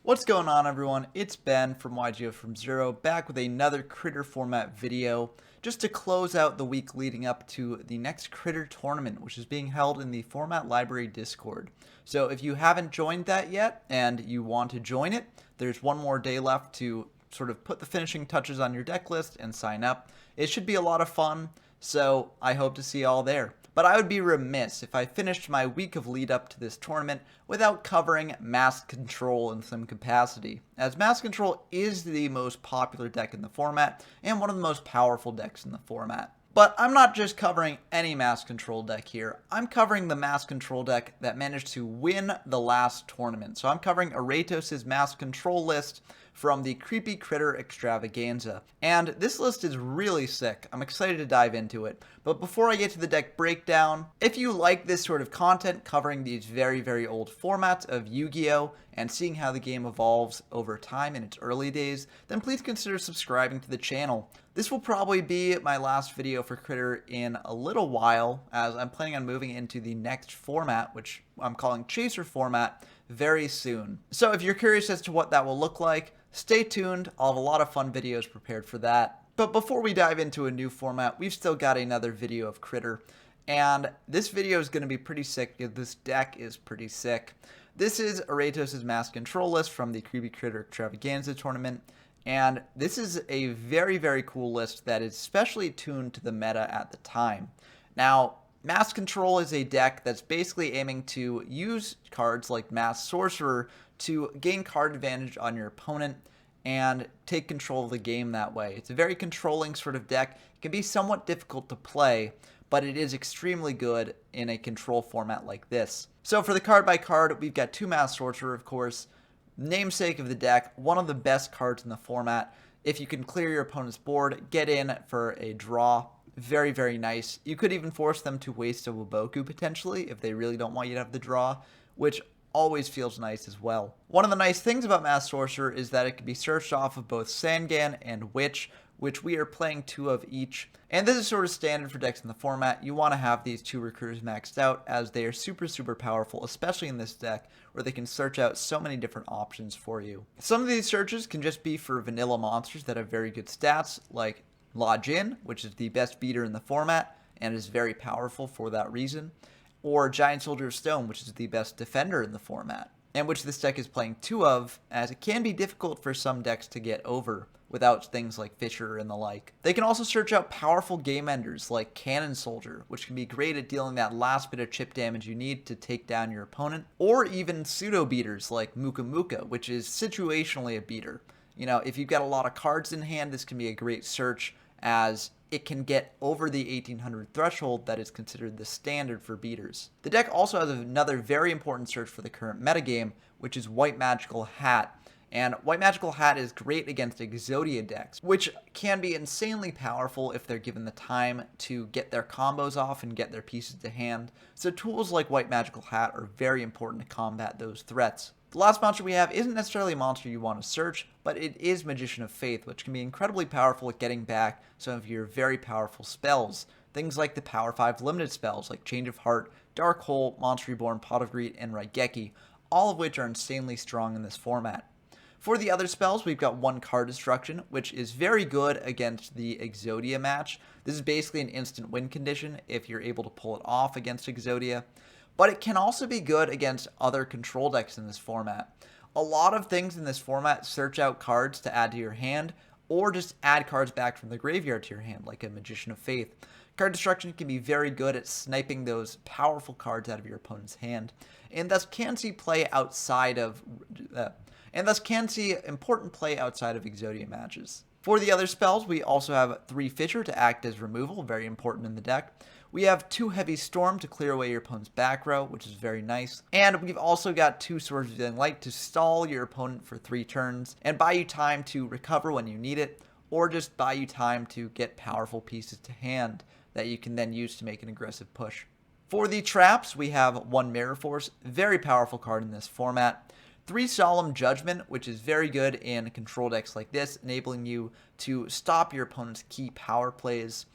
What's going on, everyone? It's Ben from YGO from Zero, back with another Critter format video, just to close out the week leading up to the next Critter tournament, which is being held in the Format Library Discord. So if you haven't joined that yet, and you want to join it, there's one more day left to sort of put the finishing touches on your deck list and sign up. It should be a lot of fun, so I hope to see you all there. But I would be remiss if I finished my week of lead up to this tournament without covering Mask Control in some capacity, as Mask Control is the most popular deck in the format and one of the most powerful decks in the format. But I'm not just covering any Mask Control deck here, I'm covering the Mask Control deck that managed to win the last tournament. So I'm covering Aratos' Mask Control list from the Creepy Critter Extravaganza. And this list is really sick. I'm excited to dive into it. But before I get to the deck breakdown, if you like this sort of content covering these very old formats of Yu-Gi-Oh! And seeing how the game evolves over time in its early days, then please consider subscribing to the channel. This will probably be my last video for Critter in a little while, as I'm planning on moving into the next format, which I'm calling Chaser format, very soon. So if you're curious as to what that will look like, stay tuned. I'll have a lot of fun videos prepared for that. But before we dive into a new format, we've still got another video of Critter. And this video is going to be pretty sick because this deck is pretty sick. This is Aratos' Mask Control list from the Creepy Critter Extravaganza tournament. And this is a very cool list that is specially tuned to the meta at the time. Now, Mask Control is a deck that's basically aiming to use cards like Mask Sorcerer to gain card advantage on your opponent and take control of the game that way. It's a very controlling sort of deck. It can be somewhat difficult to play, but it is extremely good in a control format like this. So for the card by card, we've got two Mask Sorcerer, of course, namesake of the deck, one of the best cards in the format. If you can clear your opponent's board, get in for a draw. Very nice. You could even force them to waste a Waboku potentially if they really don't want you to have the draw, which always feels nice as well. One of the nice things about Mask Sorcerer is that it can be searched off of both Sangan and Witch, which we are playing two of each. And this is sort of standard for decks in the format. You want to have these two recruiters maxed out as they are super powerful, especially in this deck where they can search out so many different options for you. Some of these searches can just be for vanilla monsters that have very good stats, like La Jin, which is the best beater in the format and is very powerful for that reason, or Giant Soldier of Stone, which is the best defender in the format, and which this deck is playing two of, as it can be difficult for some decks to get over without things like Fisher and the like. They can also search out powerful game enders like Cannon Soldier, which can be great at dealing that last bit of chip damage you need to take down your opponent, or even pseudo beaters like Muka Muka, which is situationally a beater. You know, if you've got a lot of cards in hand, this can be a great search, as it can get over the 1800 threshold that is considered the standard for beaters. The deck also has another very important search for the current metagame, which is White Magical Hat. And White Magical Hat is great against Exodia decks, which can be insanely powerful if they're given the time to get their combos off and get their pieces to hand. So tools like White Magical Hat are very important to combat those threats. The last monster we have isn't necessarily a monster you want to search, but it is Magician of Faith, which can be incredibly powerful at getting back some of your very powerful spells. Things like the Power 5 limited spells like Change of Heart, Dark Hole, Monster Reborn, Pot of Greed, and Raigeki, all of which are insanely strong in this format. For the other spells, we've got one Card Destruction, which is very good against the Exodia match. This is basically an instant win condition if you're able to pull it off against Exodia. But it can also be good against other control decks in this format. A lot of things in this format search out cards to add to your hand, or just add cards back from the graveyard to your hand, like a Magician of Faith. Card Destruction can be very good at sniping those powerful cards out of your opponent's hand, and thus can see important play outside of Exodia matches. For the other spells, we also have 3 Fisher to act as removal, very important in the deck. We have 2 Heavy Storm to clear away your opponent's back row, which is very nice. And we've also got 2 Swords of Dealing Light to stall your opponent for 3 turns and buy you time to recover when you need it, or just buy you time to get powerful pieces to hand that you can then use to make an aggressive push. For the traps, we have 1 Mirror Force, very powerful card in this format. 3 Solemn Judgment, which is very good in control decks like this, enabling you to stop your opponent's key power plays.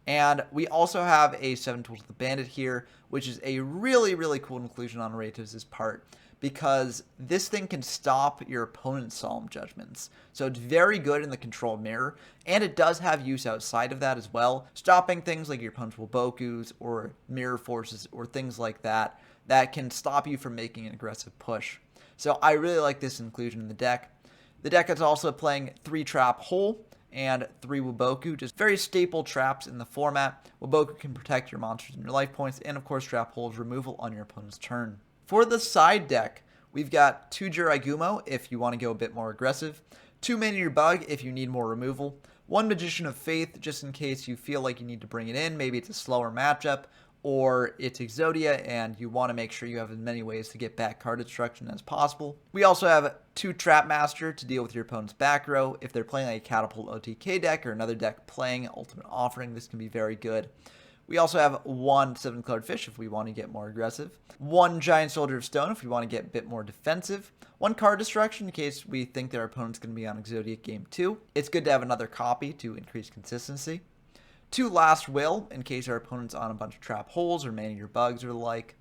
And we also have a 7 Tools of the Bandit here, which is a really cool inclusion on Aratos' part. because this thing can stop your opponent's Solemn Judgments. So it's very good in the control mirror, and it does have use outside of that as well, stopping things like your opponent's Wobokus or Mirror Forces or things like that that can stop you from making an aggressive push. So I really like this inclusion in the deck. The deck is also playing 3 Trap Hole and 3 Woboku, just very staple traps in the format. Woboku can protect your monsters and your life points, and of course Trap Hole is removal on your opponent's turn. For the side deck, we've got 2 Jiraigumo if you want to go a bit more aggressive, 2 Meteor Bug if you need more removal, 1 Magician of Faith just in case you feel like you need to bring it in, maybe it's a slower matchup, or it's Exodia and you want to make sure you have as many ways to get back card destruction as possible. We also have 2 Trap Master to deal with your opponent's back row. If they're playing like a Catapult OTK deck or another deck playing Ultimate Offering, this can be very good. We also have 1 7-colored fish if we want to get more aggressive, 1 Giant Soldier of Stone if we want to get a bit more defensive, 1 card destruction in case we think their opponent's going to be on Exodia Game 2. It's good to have another copy to increase consistency. 2 Last Will, in case our opponent's on a bunch of Trap Holes or Meteor Bugs or the like.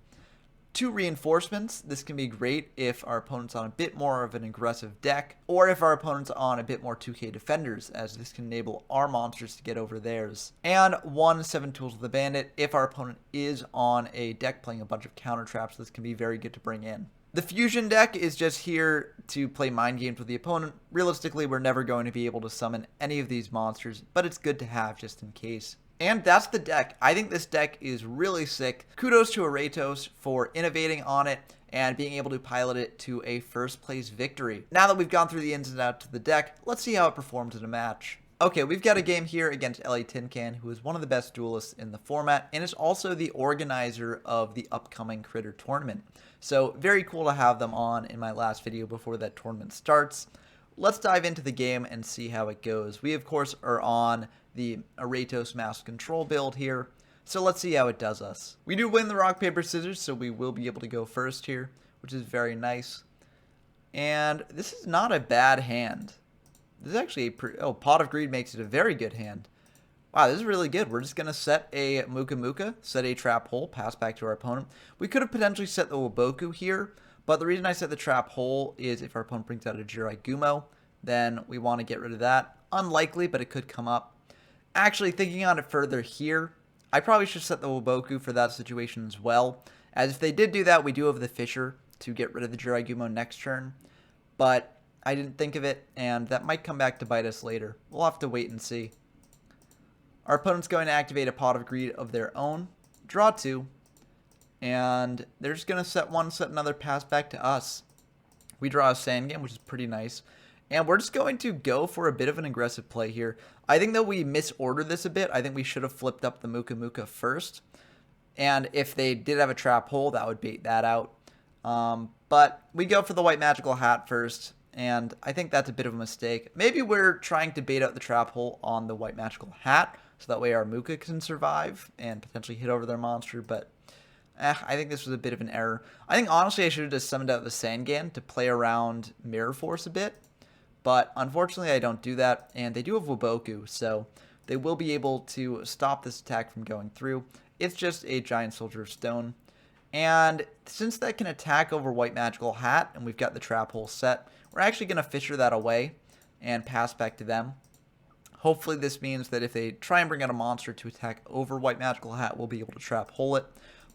2 Reinforcements. This can be great if our opponent's on a bit more of an aggressive deck, or if our opponent's on a bit more 2k Defenders, as this can enable our monsters to get over theirs. And 1 7 Tools of the Bandit. If our opponent is on a deck playing a bunch of counter traps, this can be very good to bring in. The Fusion deck is just here to play mind games with the opponent. Realistically, we're never going to be able to summon any of these monsters, but it's good to have just in case. And that's the deck. I think this deck is really sick. Kudos to Aratos for innovating on it and being able to pilot it to a first place victory. Now that we've gone through the ins and outs of the deck, let's see how it performs in a match. Okay, we've got a game here against LA Tin Can, who is one of the best duelists in the format, and is also the organizer of the upcoming Critter Tournament. So, very cool to have them on in my last video before that tournament starts. Let's dive into the game and see how it goes. We, of course, are on the Aratos Mass Control build here, so let's see how it does us. We do win the Rock, Paper, Scissors, so we will be able to go first here, which is very nice. And this is not a bad hand. This is actually a Pot of Greed makes it a very good hand. Wow, this is really good. We're just going to set a Muka Muka, set a Trap Hole, pass back to our opponent. We could have potentially set the Woboku here, but the reason I set the Trap Hole is if our opponent brings out a Jiraigumo, then we want to get rid of that. Unlikely, but it could come up. Actually, thinking on it further here, I probably should set the Woboku for that situation as well, as if they did do that, we do have the Fisher to get rid of the Jiraigumo next turn, but I didn't think of it, and that might come back to bite us later. We'll have to wait and see. Our opponent's going to activate a Pot of Greed of their own, draw 2, and they're just going to set 1, set another, pass back to us. We draw a Sandgame, which is pretty nice, and we're just going to go for a bit of an aggressive play here. I think that we misordered this a bit. I think we should have flipped up the Muka Muka first, and if they did have a Trap Hole, that would bait that out. But we go for the White Magical Hat first, and I think that's a bit of a mistake. Maybe we're trying to bait out the Trap Hole on the White Magical Hat, so that way our Muka can survive and potentially hit over their monster, but I think this was a bit of an error. I think honestly I should have just summoned out the Sangan to play around Mirror Force a bit, but unfortunately I don't do that, and they do have Woboku, so they will be able to stop this attack from going through. It's just a Giant Soldier of Stone, and since that can attack over White Magical Hat, and we've got the Trap Hole set, we're actually going to Fisher that away and pass back to them. Hopefully this means that if they try and bring out a monster to attack over White Magical Hat, we'll be able to Trap Hole it.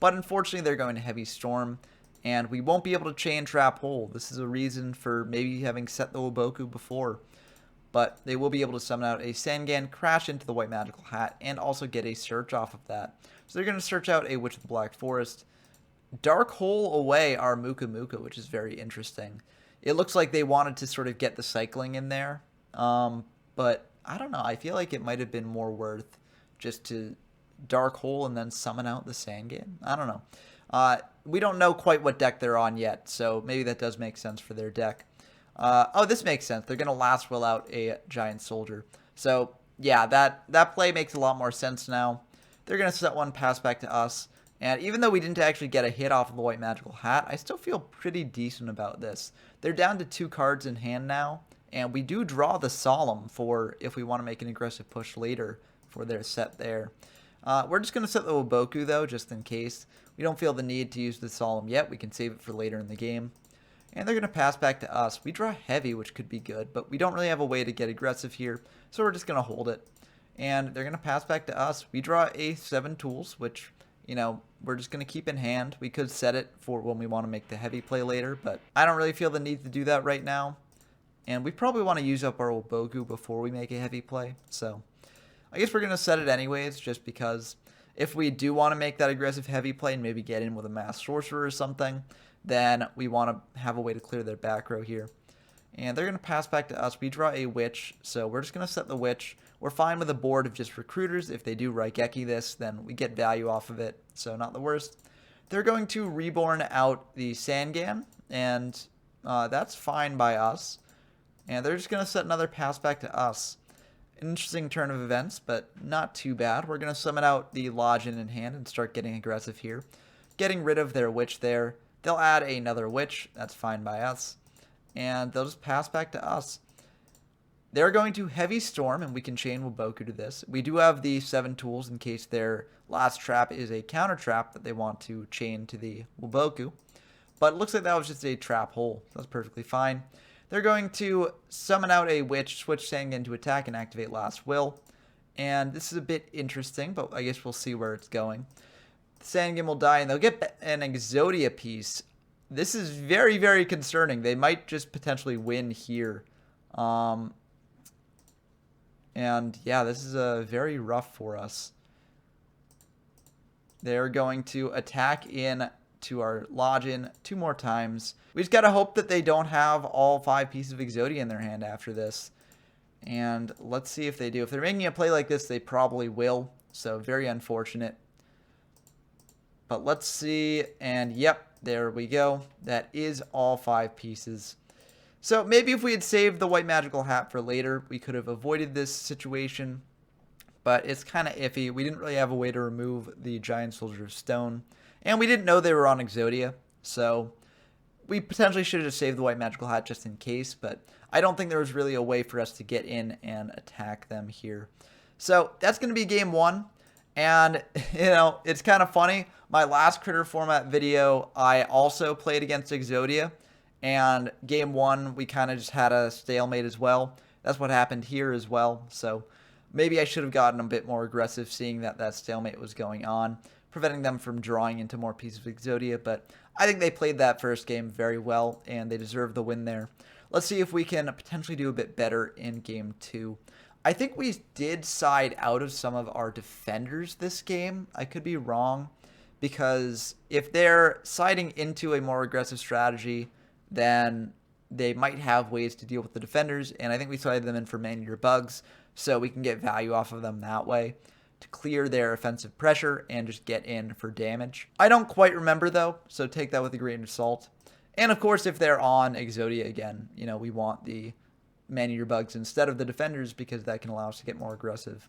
But unfortunately they're going to Heavy Storm, and we won't be able to chain Trap Hole. This is a reason for maybe having set the Woboku before. But they will be able to summon out a Sangan, crash into the White Magical Hat, and also get a search off of that. So they're going to search out a Witch of the Black Forest. Dark Hole away our Muka Muka, which is very interesting. It looks like they wanted to sort of get the cycling in there, but I don't know. I feel like it might have been more worth just to Dark Hole and then summon out the Sangan. I don't know. We don't know quite what deck they're on yet, so maybe that does make sense for their deck. Oh, this makes sense. They're going to Last Will out a Giant Soldier. So, yeah, that play makes a lot more sense now. They're going to set 1, pass back to us. And even though we didn't actually get a hit off of the White Magical Hat, I still feel pretty decent about this. They're down to 2 cards in hand now, and we do draw the Solemn for if we want to make an aggressive push later for their set there. We're just going to set the Woboku, though, just in case. We don't feel the need to use the Solemn yet. We can save it for later in the game. And they're going to pass back to us. We draw heavy, which could be good, but we don't really have a way to get aggressive here, so we're just going to hold it. And they're going to pass back to us. We draw a 7 tools, which, you know, we're just going to keep in hand. We could set it for when we want to make the heavy play later, but I don't really feel the need to do that right now. And we probably want to use up our Ulbogu before we make a heavy play, so I guess we're going to set it anyways, just because if we do want to make that aggressive heavy play and maybe get in with a Mass Sorcerer or something, then we want to have a way to clear their back row here. And they're going to pass back to us. We draw a Witch, so we're just going to set the Witch. We're fine with a board of just Recruiters. If they do Raigeki this, then we get value off of it, so not the worst. They're going to Reborn out the Sangan, and that's fine by us. And they're just going to set another pass back to us. An interesting turn of events, but not too bad. We're going to summon out the Lodgin in hand and start getting aggressive here. Getting rid of their Witch there. They'll add another Witch. That's fine by us. And they'll just pass back to us. They're going to Heavy Storm, and we can chain Ulbogu to this. We do have the 7 tools in case their last trap is a counter trap that they want to chain to the Ulbogu. But it looks like that was just a trap hole. That's perfectly fine. They're going to summon out a Witch, switch Sangan to attack, and activate Last Will. And this is a bit interesting, but I guess we'll see where it's going. Sangan will die, and they'll get an Exodia piece. This is very, very concerning. They might just potentially win here. And yeah, this is very rough for us. They're going to attack in to our Lodgin 2 more times. We just gotta hope that they don't have all 5 pieces of Exodia in their hand after this. And let's see if they do. If they're making a play like this, they probably will. So very unfortunate. But let's see. And yep, there we go. That is all 5 pieces. So maybe if we had saved the White Magical Hat for later, we could have avoided this situation. But it's kind of iffy. We didn't really have a way to remove the Giant Soldier of Stone. And we didn't know they were on Exodia. So we potentially should have just saved the White Magical Hat just in case. But I don't think there was really a way for us to get in and attack them here. So that's going to be game 1. And, you know, it's kind of funny. My last Critter format video, I also played against Exodia. And game 1, we kind of just had a stalemate as well. That's what happened here as well. So maybe I should have gotten a bit more aggressive seeing that that stalemate was going on, preventing them from drawing into more pieces of Exodia. But I think they played that first game very well, and they deserved the win there. Let's see if we can potentially do a bit better in game 2. I think we did side out of some of our defenders this game. I could be wrong, because if they're siding into a more aggressive strategy, then they might have ways to deal with the defenders, and I think we sided them in for Man-Eater Bugs, so we can get value off of them that way to clear their offensive pressure and just get in for damage. I don't quite remember, though, so take that with a grain of salt. And, of course, if they're on Exodia again, you know, we want the Man-Eater Bugs instead of the defenders because that can allow us to get more aggressive.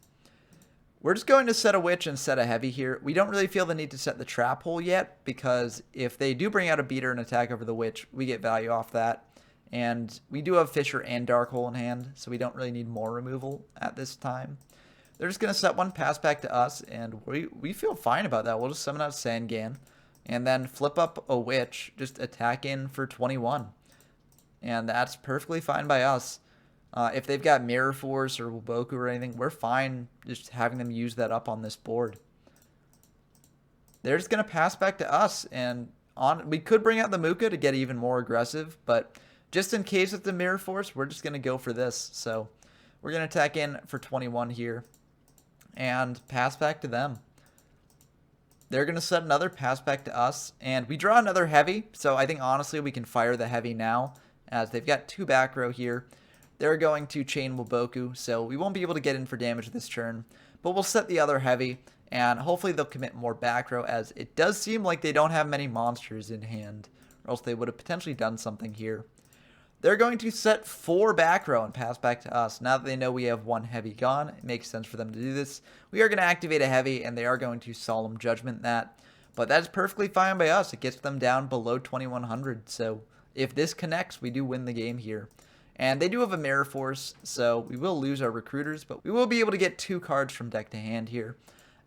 We're just going to set a Witch and set a Heavy here. We don't really feel the need to set the Trap Hole yet, because if they do bring out a Beater and attack over the Witch, we get value off that. And we do have Fissure and Dark Hole in hand, so we don't really need more removal at this time. They're just going to set one, pass back to us, and we feel fine about that. We'll just summon out Sangan, and then flip up a Witch, just attack in for 21. And that's perfectly fine by us. If they've got Mirror Force or Ulbogu or anything, we're fine just having them use that up on this board. They're just going to pass back to us, and we could bring out the Muka to get even more aggressive, but just in case it's the Mirror Force, we're just going to go for this. So we're going to attack in for 21 here and pass back to them. They're going to set another pass back to us, and we draw another Heavy, so I think honestly we can fire the Heavy now, as they've got 2 back row here. They're going to chain Ulbogu, so we won't be able to get in for damage this turn. But we'll set the other Heavy, and hopefully they'll commit more back row, as it does seem like they don't have many monsters in hand, or else they would have potentially done something here. They're going to set 4 back row and pass back to us. Now that they know we have 1 Heavy gone, it makes sense for them to do this. We are going to activate a Heavy, and they are going to Solemn Judgment that. But that's perfectly fine by us. It gets them down below 2100, so if this connects, we do win the game here. And they do have a Mirror Force, so we will lose our Recruiters, but we will be able to get 2 cards from deck to hand here.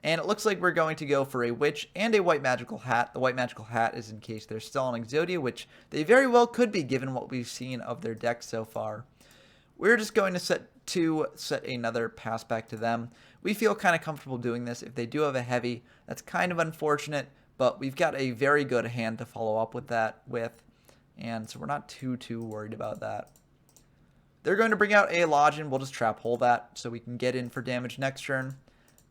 And it looks like we're going to go for a Witch and a White Magical Hat. The White Magical Hat is in case they're still on Exodia, which they very well could be given what we've seen of their deck so far. We're just going to set another pass back to them. We feel kind of comfortable doing this. If they do have a heavy, that's kind of unfortunate, but we've got a very good hand to follow up with that with, and so we're not too worried about that. They're going to bring out a Lodgin. We'll just trap hole that so we can get in for damage next turn.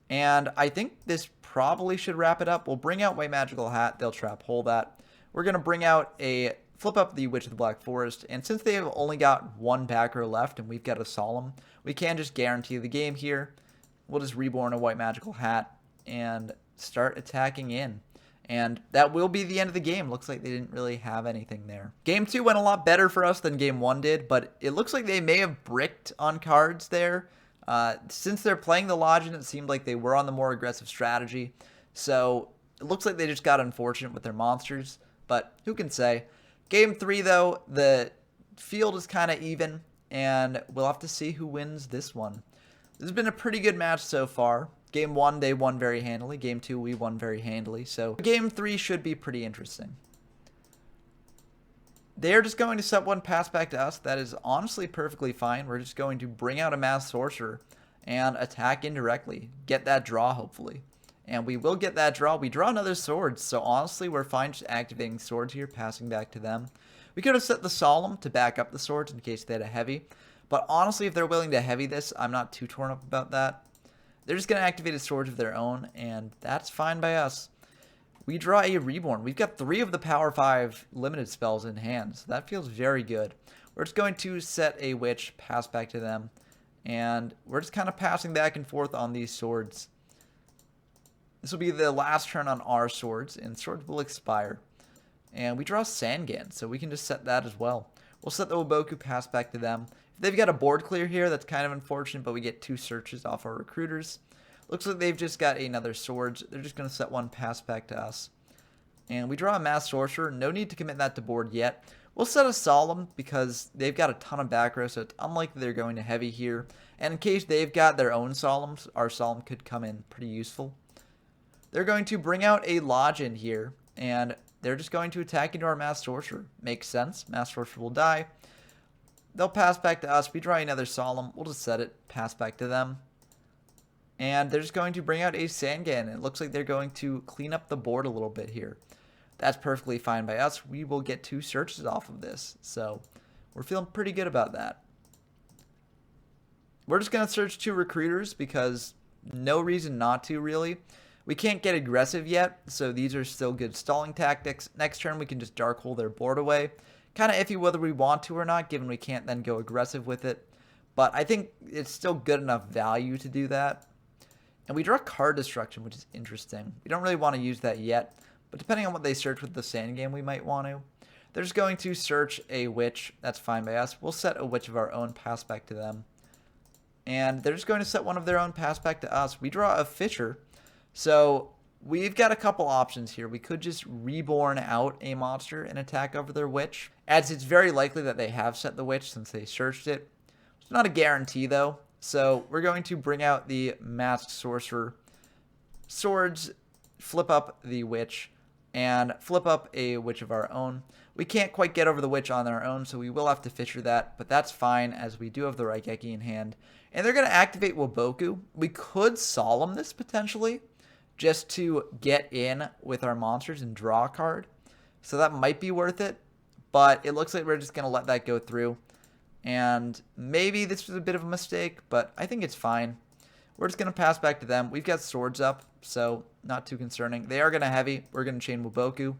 And I think this probably should wrap it up. We'll bring out White Magical Hat. They'll trap hole that. We're going to bring out flip up the Witch of the Black Forest. And since they have only got one back row left and we've got a Solemn, we can just guarantee the game here. We'll just reborn a White Magical Hat and start attacking in. And that will be the end of the game. Looks like they didn't really have anything there. Game 2 went a lot better for us than Game 1 did, but it looks like they may have bricked on cards there. Since they're playing the Lodgin, it seemed like they were on the more aggressive strategy. So it looks like they just got unfortunate with their monsters, but who can say? Game 3, though, the field is kind of even, and we'll have to see who wins this one. This has been a pretty good match so far. Game 1, they won very handily. Game 2, we won very handily. So Game 3 should be pretty interesting. They're just going to set one pass back to us. That is honestly perfectly fine. We're just going to bring out a Mass Sorcerer and attack indirectly. Get that draw, hopefully. And we will get that draw. We draw another Swords, so honestly, we're fine just activating Swords here, passing back to them. We could have set the Solemn to back up the Swords in case they had a heavy. But honestly, if they're willing to heavy this, I'm not too torn up about that. They're just going to activate a Swords of their own, and that's fine by us. We draw a Reborn. We've got 3 of the Power 5 limited spells in hand, so that feels very good. We're just going to set a Witch, pass back to them, and we're just kind of passing back and forth on these Swords. This will be the last turn on our Swords, and Swords will expire. And we draw Sangan, so we can just set that as well. We'll set the Waboku, pass back to them. If they've got a board clear here, that's kind of unfortunate, but we get 2 searches off our recruiters. Looks like they've just got another Swords. They're just going to set one pass back to us. And we draw a Mass Sorcerer. No need to commit that to board yet. We'll set a Solemn because they've got a ton of back row, so it's unlikely they're going to heavy here. And in case they've got their own Solemns, our Solemn could come in pretty useful. They're going to bring out a Lodgin here, and they're just going to attack into our Mass Sorcerer. Makes sense. Mass Sorcerer will die. They'll pass back to us. We draw another Solemn. We'll just set it. Pass back to them. And they're just going to bring out a Sangan. It looks like they're going to clean up the board a little bit here. That's perfectly fine by us. We will get 2 searches off of this. So we're feeling pretty good about that. We're just going to search 2 recruiters because no reason not to, really. We can't get aggressive yet, so these are still good stalling tactics. Next turn, we can just dark hole their board away. Kind of iffy whether we want to or not, given we can't then go aggressive with it. But I think it's still good enough value to do that. And we draw card destruction, which is interesting. We don't really want to use that yet, but depending on what they search with the Sangan, we might want to. They're just going to search a Witch. That's fine by us. We'll set a Witch of our own, pass back to them. And they're just going to set one of their own, pass back to us. We draw a Fisher. So we've got a couple options here. We could just reborn out a monster and attack over their Witch, as it's very likely that they have set the Witch since they searched it. It's not a guarantee, though. So we're going to bring out the Masked Sorcerer, Swords, flip up the Witch, and flip up a Witch of our own. We can't quite get over the Witch on our own, so we will have to Fisher that, but that's fine, as we do have the Raigeki in hand. And they're going to activate Waboku. We could Solemn this, potentially, just to get in with our monsters and draw a card. So that might be worth it, but it looks like we're just going to let that go through. And maybe this was a bit of a mistake, but I think it's fine. We're just going to pass back to them. We've got Swords up, so not too concerning. They are going to heavy. We're going to chain Waboku.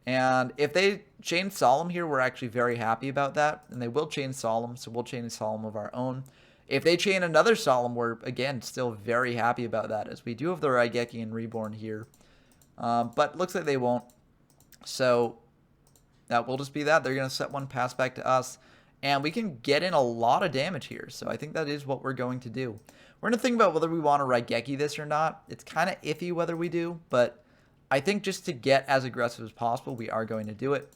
And if they chain Solemn here, we're actually very happy about that. And they will chain Solemn, so we'll chain a Solemn of our own. If they chain another Solemn, we're, again, still very happy about that, as we do have the Raigeki and Reborn here. But looks like they won't. So that will just be that. They're going to set one pass back to us. And we can get in a lot of damage here. So I think that is what we're going to do. We're going to think about whether we want to Raigeki this or not. It's kind of iffy whether we do. But I think just to get as aggressive as possible, we are going to do it.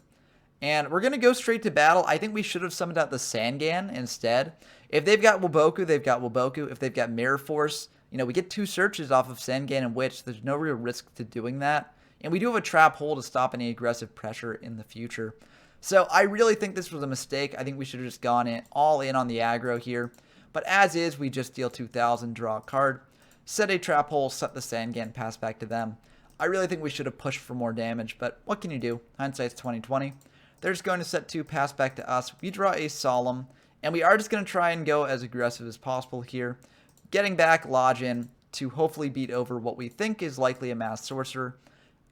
And we're going to go straight to battle. I think we should have summoned out the Sangan instead. If they've got Waboku, they've got Waboku. If they've got Mirror Force, we get 2 searches off of Sangan and Witch. There's no real risk to doing that. And we do have a trap hole to stop any aggressive pressure in the future. So I really think this was a mistake. I think we should have just gone all in on the aggro here. But as is, we just deal 2,000, draw a card, set a trap hole, set the Sangan, pass back to them. I really think we should have pushed for more damage, but what can you do? Hindsight's 20/20. They're just going to set 2, pass back to us. We draw a Solemn, and we are just going to try and go as aggressive as possible here, getting back Lodge in to hopefully beat over what we think is likely a Mass Sorcerer.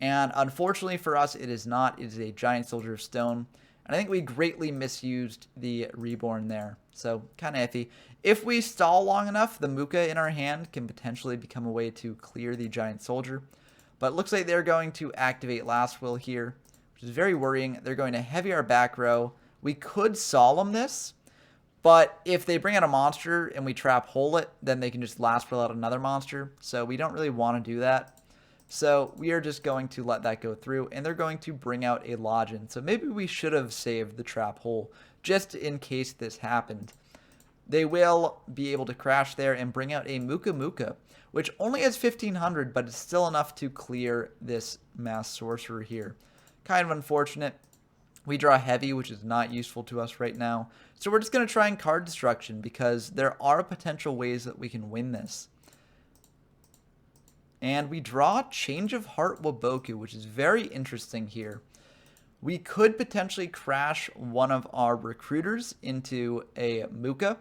And unfortunately for us, it is not. It is a Giant Soldier of Stone. And I think we greatly misused the Reborn there. So, kind of iffy. If we stall long enough, the Muka in our hand can potentially become a way to clear the Giant Soldier. But it looks like they're going to activate Last Will here, which is very worrying. They're going to heavy our back row. We could Solemn this, but if they bring out a monster and we trap hole it, then they can just Last Will out another monster. So we don't really want to do that. So we are just going to let that go through, and they're going to bring out a Lodgin. So maybe we should have saved the trap hole just in case this happened. They will be able to crash there and bring out a Muka Muka, which only has 1,500, but it's still enough to clear this Mass Sorcerer here. Kind of unfortunate. We draw heavy, which is not useful to us right now. So we're just going to try and card destruction because there are potential ways that we can win this. And we draw Change of Heart Waboku, which is very interesting here. We could potentially crash one of our recruiters into a Muka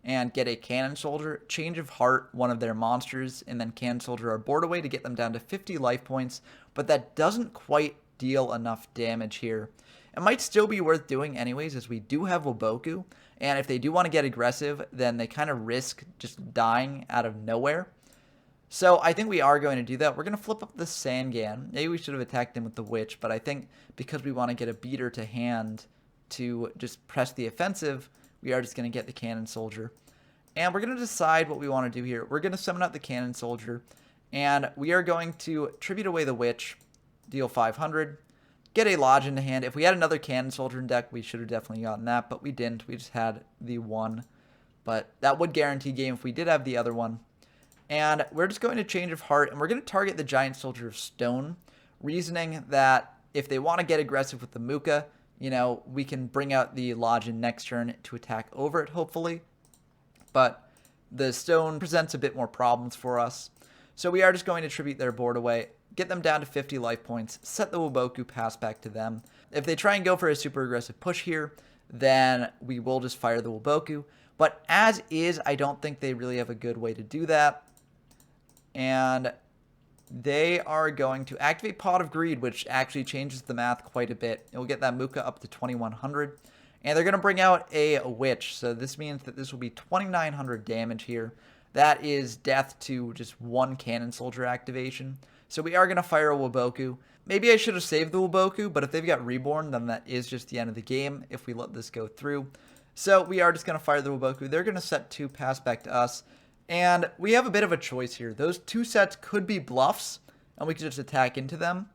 and get a Cannon Soldier, Change of Heart one of their monsters, and then Cannon Soldier our board away to get them down to 50 life points. But that doesn't quite deal enough damage here. It might still be worth doing anyways, as we do have Waboku. And if they do want to get aggressive, then they kind of risk just dying out of nowhere. So I think we are going to do that. We're going to flip up the Sangan. Maybe we should have attacked him with the Witch, but I think because we want to get a beater to hand to just press the offensive, we are just going to get the Cannon Soldier. And we're going to decide what we want to do here. We're going to summon out the Cannon Soldier, and we are going to tribute away the Witch, deal 500, get a Lodge into hand. If we had another Cannon Soldier in deck, we should have definitely gotten that, but we didn't. We just had the one, but that would guarantee game if we did have the other one. And we're just going to Change of Heart, and we're going to target the Giant Soldier of Stone, reasoning that if they want to get aggressive with the Muka, we can bring out the Lodge in next turn to attack over it, hopefully. But the Stone presents a bit more problems for us. So we are just going to tribute their board away, get them down to 50 life points, set the Waboku, pass back to them. If they try and go for a super aggressive push here, then we will just fire the Waboku. But as is, I don't think they really have a good way to do that. And they are going to activate Pot of Greed, which actually changes the math quite a bit. It will get that Muka up to 2,100. And they're going to bring out a Witch. So this means that this will be 2,900 damage here. That is death to just one Cannon Soldier activation. So we are going to fire a Waboku. Maybe I should have saved the Waboku, but if they've got Reborn, then that is just the end of the game if we let this go through. So we are just going to fire the Waboku. They're going to set 2, pass back to us. And we have a bit of a choice here. Those 2 sets could be bluffs, and we could just attack into them.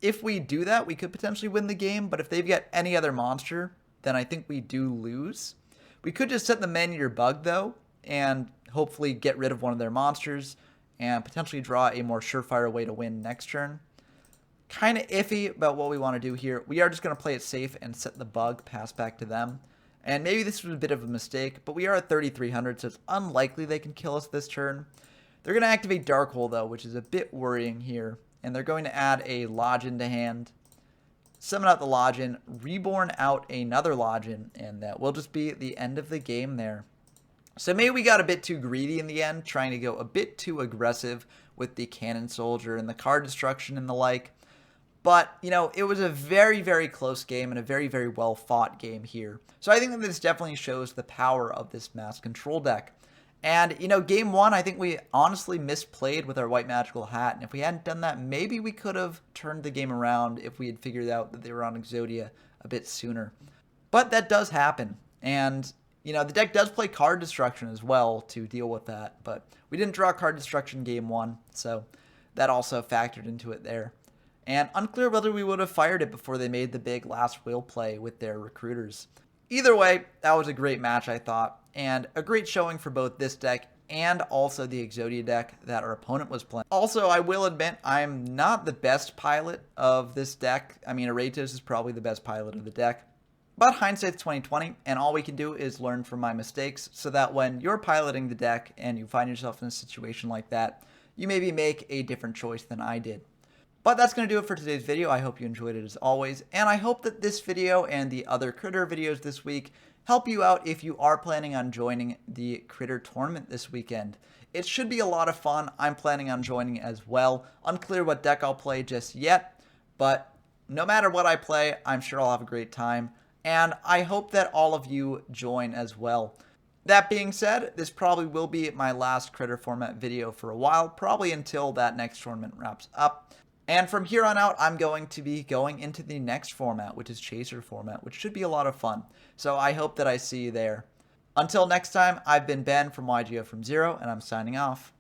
If we do that, we could potentially win the game, but if they've got any other monster, then I think we do lose. We could just set the Man-Eater Bug, though, and hopefully get rid of one of their monsters, and potentially draw a more surefire way to win next turn. Kind of iffy about what we want to do here. We are just going to play it safe and set the Bug, pass back to them. And maybe this was a bit of a mistake, but we are at 3,300, so it's unlikely they can kill us this turn. They're going to activate Dark Hole, though, which is a bit worrying here. And they're going to add a Lodge into hand, summon out the Lodgin, Reborn out another Lodgin, and that will just be the end of the game there. So maybe we got a bit too greedy in the end, trying to go a bit too aggressive with the Cannon Soldier and the card destruction and the like. But, it was a very, very close game and a very, very well-fought game here. So I think that this definitely shows the power of this Mass Control deck. And, game 1, I think we honestly misplayed with our White Magical Hat. And if we hadn't done that, maybe we could have turned the game around if we had figured out that they were on Exodia a bit sooner. But that does happen. And, the deck does play card destruction as well to deal with that. But we didn't draw card destruction game 1, so that also factored into it there. And unclear whether we would have fired it before they made the big last will play with their recruiters. Either way, that was a great match, I thought, and a great showing for both this deck and also the Exodia deck that our opponent was playing. Also, I will admit I'm not the best pilot of this deck. I mean, Aratos is probably the best pilot of the deck. But hindsight's 2020, and all we can do is learn from my mistakes so that when you're piloting the deck and you find yourself in a situation like that, you maybe make a different choice than I did. But that's going to do it for today's video. I hope you enjoyed it as always, and I hope that this video and the other Critter videos this week help you out if you are planning on joining the Critter tournament this weekend. It should be a lot of fun. I'm planning on joining as well. Unclear what deck I'll play just yet, but no matter what I play, I'm sure I'll have a great time, and I hope that all of you join as well. That being said, this probably will be my last Critter format video for a while, probably until that next tournament wraps up. And from here on out, I'm going to be going into the next format, which is Chaser format, which should be a lot of fun. So I hope that I see you there. Until next time, I've been Ben from YGO from Zero, and I'm signing off.